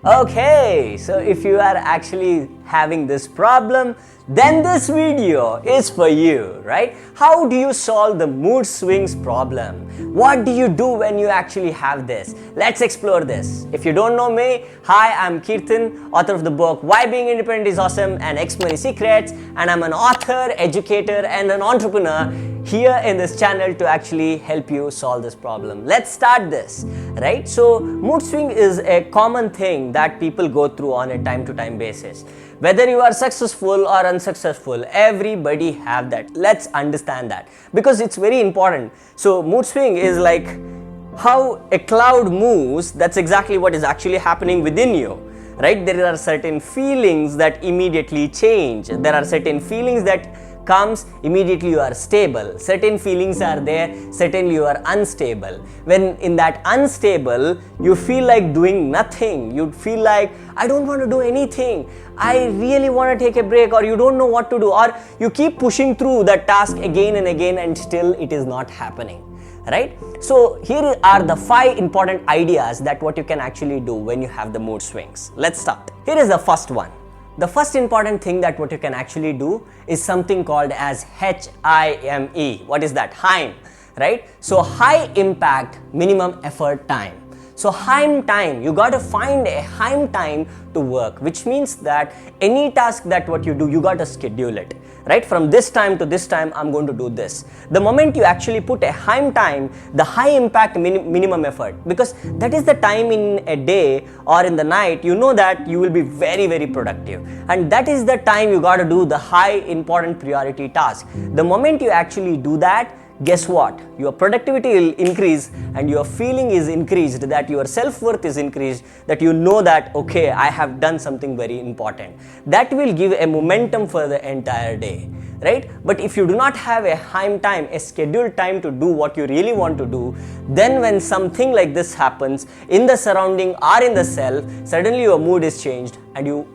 Okay, so if you are actually having this problem, then this video is for you, right? How do you solve the mood swings problem? What do you do when you actually have this? Let's explore this. If you don't know me, hi, I'm Keerthan, author of the book Why Being Independent is Awesome and XMoney Secrets, and I'm an author, educator, and an entrepreneur here in this channel to actually help you solve this problem. Let's start this, right? So mood swing is a common thing that people go through on a time-to-time basis. Whether you are successful or unsuccessful, everybody have that. Let's understand that because it's very important. So mood swing is like how a cloud moves. That's exactly what is actually happening within you, right? There are certain feelings that immediately change. There are certain feelings that comes immediately you are stable. Certain feelings are there, certainly you are unstable. When in that unstable, you feel like doing nothing. You feel like, I don't want to do anything. I really want to take a break, or you don't know what to do, or you keep pushing through that task again and again and still it is not happening, right? So here are the 5 important ideas that what you can actually do when you have the mood swings. Let's start. Here is the first one. The first important thing that what you can actually do is something called as HIME. What is that? HIME, right? So high impact, minimum effort time. So HIME time, you got to find a HIME time to work, which means that any task that what you do, you got to schedule it, right? From this time to this time, I'm going to do this. The moment you actually put a HIME time, the high impact minimum effort, because that is the time in a day or in the night, you know that you will be very, very productive. And that is the time you got to do the high important priority task. The moment you actually do that, guess what? Your productivity will increase and your feeling is increased, that your self-worth is increased, that you know that, okay, I have done something very important. That will give a momentum for the entire day, right? But if you do not have a HIME time, a scheduled time to do what you really want to do, then when something like this happens in the surrounding or in the self, suddenly your mood is changed and you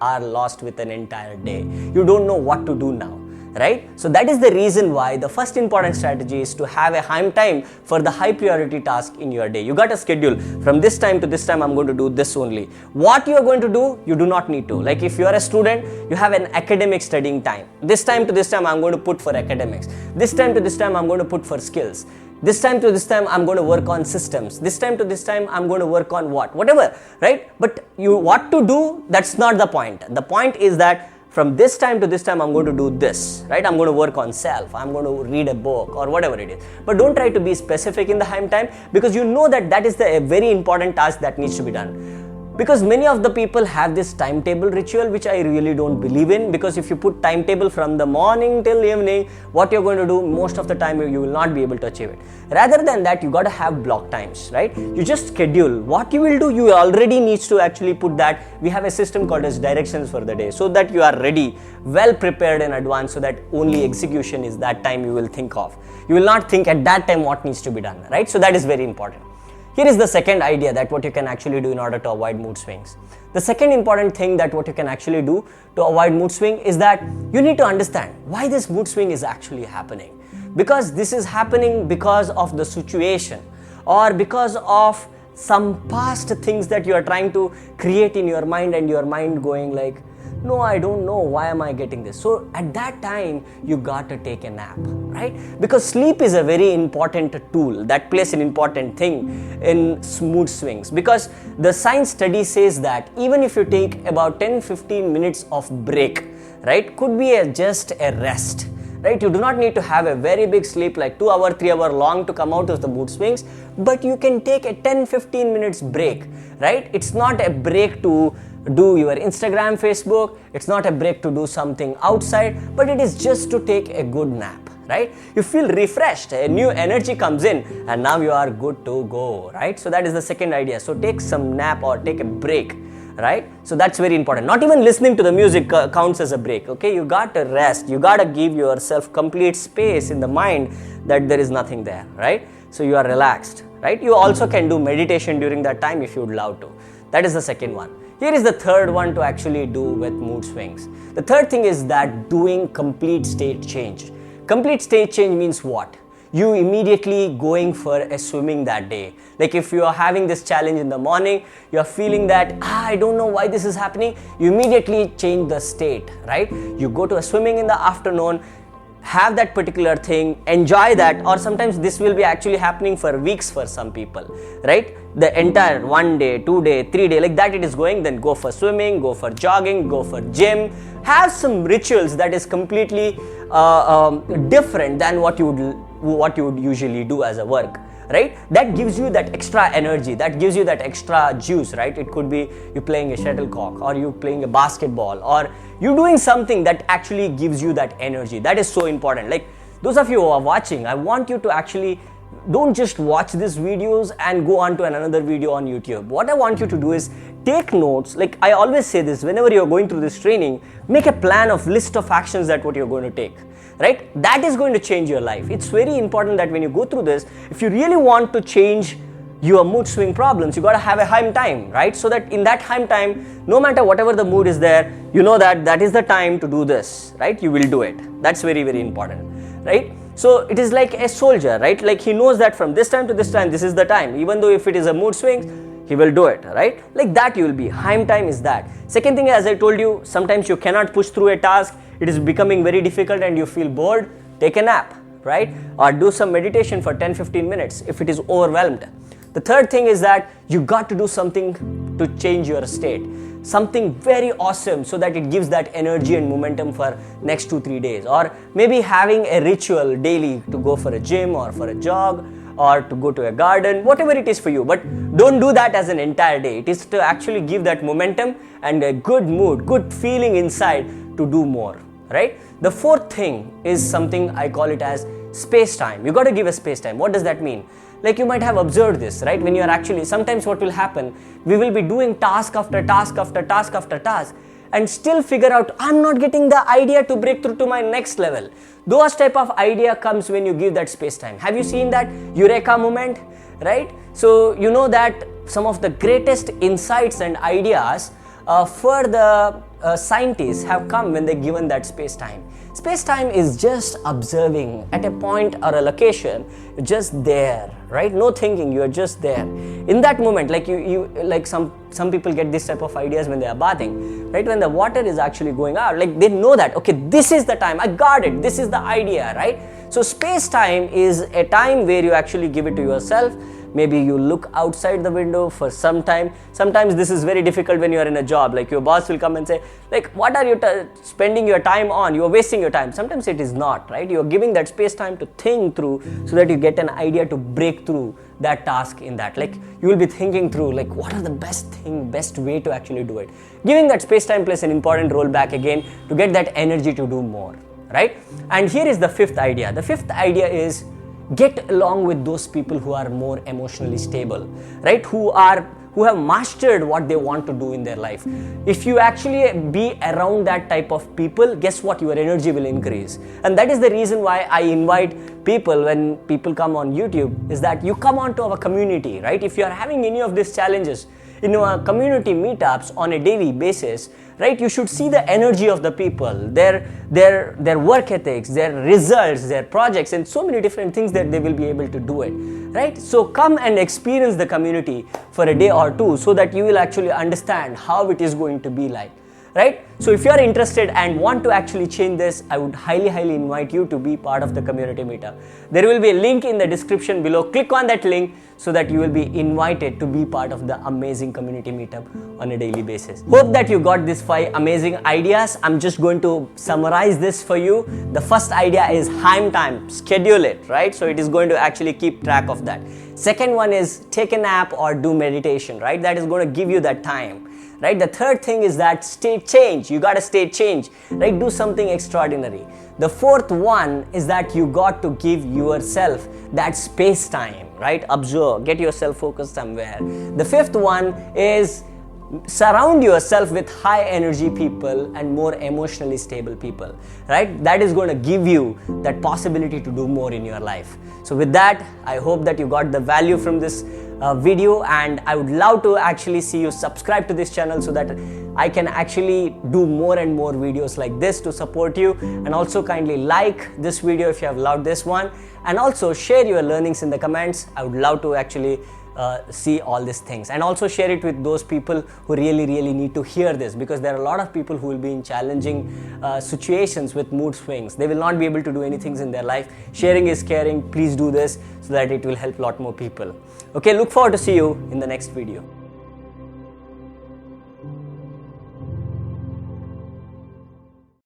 are lost with an entire day. You don't know what to do now, right? So that is the reason why the first important strategy is to have a HIME time for the high priority task in your day. You got a schedule. From this time to this time, I'm going to do this only. What you are going to do, you do not need to. Like if you are a student, you have an academic studying time. This time to this time, I'm going to put for academics. This time to this time, I'm going to put for skills. This time to this time, I'm going to work on systems. This time to this time, I'm going to work on whatever, right? But what to do, that's not the point. The point is that from this time to this time, I'm going to do this, right? I'm going to work on self. I'm going to read a book or whatever it is. But don't try to be specific in the HIME time, because you know that that is a very important task that needs to be done. Because many of the people have this timetable ritual, which I really don't believe in, because if you put timetable from the morning till evening, what you're going to do, most of the time you will not be able to achieve it. Rather than that, you got to have block times, right? You just schedule what you will do. You already needs to actually put that. We have a system called as directions for the day, so that you are ready, well prepared in advance, so that only execution is that time you will think of. You will not think at that time what needs to be done, right? So that is very important. Here is the second idea that what you can actually do in order to avoid mood swings. The second important thing that what you can actually do to avoid mood swing is that you need to understand why this mood swing is actually happening. Because this is happening because of the situation or because of some past things that you are trying to create in your mind, and your mind going like, no, I don't know, why am I getting this? So at that time, you got to take a nap, right? Because sleep is a very important tool that plays an important thing in mood swings. Because the science study says that even if you take about 10-15 minutes of break, right, could be just a rest, right? You do not need to have a very big sleep like 2 hour, 3 hour long to come out of the mood swings, but you can take a 10-15 minutes break, right? It's not a break to do your Instagram, Facebook. It's not a break to do something outside, but it is just to take a good nap, right? You feel refreshed, a new energy comes in, and now you are good to go, right? So that is the second idea. So take some nap or take a break, right? So that's very important. Not even listening to the music counts as a break, okay? You got to rest. You got to give yourself complete space in the mind that there is nothing there, right? So you are relaxed, right? You also can do meditation during that time if you would love to. That is the second one. Here is the third one to actually do with mood swings. The third thing is that doing complete state change. Complete state change means what? you immediately going for a swimming that day. Like if you are having this challenge in the morning, you are feeling that, I don't know why this is happening, you immediately change the state, right? You go to a swimming in the afternoon, have that particular thing, enjoy that, or sometimes this will be actually happening for weeks for some people, right? The entire 1 day, 2 day, 3 day, like that it is going, then go for swimming, go for jogging, go for gym, have some rituals that is completely different than what you would usually do as a work, right? That gives you that extra energy, that gives you that extra juice, right? It could be you playing a shuttlecock, or you playing a basketball, or you doing something that actually gives you that energy. That is so important. Like those of you who are watching, I want you to actually don't just watch these videos and go on to another video on YouTube. What I want you to do is take notes. Like I always say this, whenever you're going through this training, make a plan of list of actions that what you're going to take, right? That is going to change your life. It's very important that when you go through this, if you really want to change your mood swing problems, you got to have a hime time, right? So that in that hime time, no matter whatever the mood is there, you know that that is the time to do this, right? You will do it. That's very, very important, right? So it is like a soldier, right? Like he knows that from this time to this time, this is the time. Even though if it is a mood swing, he will do it, right? Like that you will be. Hime time is that. Second thing, as I told you, sometimes you cannot push through a task. It is becoming very difficult and you feel bored. Take a nap, right? Or do some meditation for 10-15 minutes if it is overwhelmed. The third thing is that you got to do something to change your state. Something very awesome so that it gives that energy and momentum for next 2-3 days. Or maybe having a ritual daily to go for a gym or for a jog or to go to a garden, whatever it is for you. But don't do that as an entire day. It is to actually give that momentum and a good mood, good feeling inside to do more, right? The fourth thing is something I call it as space time. You got to give a space time. What does that mean? Like you might have observed this, right? When you are actually, sometimes what will happen, we will be doing task after task after task after task and still figure out, I'm not getting the idea to break through to my next level. Those type of idea comes when you give that space time. Have you seen that eureka moment, right? So you know that some of the greatest insights and ideas for the scientists have come when they're given that space time. Space time is just observing at a point or a location, just there, right? No thinking, you are just there. In that moment, like you like some people get this type of ideas when they are bathing, right? When the water is actually going out, like they know that, okay, this is the time, I got it, this is the idea, right? So space time is a time where you actually give it to yourself. Maybe you look outside the window for some time. Sometimes this is very difficult when you are in a job. Like your boss will come and say, like, what are you spending your time on? You are wasting your time. Sometimes it is not, right? You are giving that space time to think through so that you get an idea to break through that task in that. Like you will be thinking through, like, what are the best way to actually do it. Giving that space time plays an important role back again to get that energy to do more, right? And here is the fifth idea. The fifth idea is get along with those people who are more emotionally stable, right? Who have mastered what they want to do in their life. If you actually be around that type of people, guess what? Your energy will increase. And that is the reason why I invite people when people come on YouTube, is that you come on to our community, right? If you are having any of these challenges, in our community meetups on a daily basis, right, you should see the energy of the people, their work ethics, their results, their projects, and so many different things that they will be able to do it, right? So come and experience the community for a day or two so that you will actually understand how it is going to be like, right? So if you are interested and want to actually change this, I would highly invite you to be part of the community meetup. There will be a link in the description below. Click on that link so that you will be invited to be part of the amazing community meetup on a daily basis. Hope that you got these 5 amazing ideas. I'm just going to summarize this for you. The first idea is hime time. Schedule it, right? So it is going to actually keep track of that. Second one is take a nap or do meditation, right? That is going to give you that time. Right? The third thing is that state change. You got to state change, right? Do something extraordinary. The fourth one is that you got to give yourself that space time, right? Observe, get yourself focused somewhere. The fifth one is surround yourself with high energy people and more emotionally stable people, right? That is going to give you that possibility to do more in your life. So with that, I hope that you got the value from this video, and I would love to actually see you subscribe to this channel so that I can actually do more and more videos like this to support you. And also kindly like this video if you have loved this one, and also share your learnings in the comments. I would love to actually see all these things, and also share it with those people who really need to hear this, because there are a lot of people who will be in challenging situations with mood swings. They will not be able to do anything in their life. Sharing is caring. Please do this so that it will help a lot more people. Okay, look forward to see you in the next video.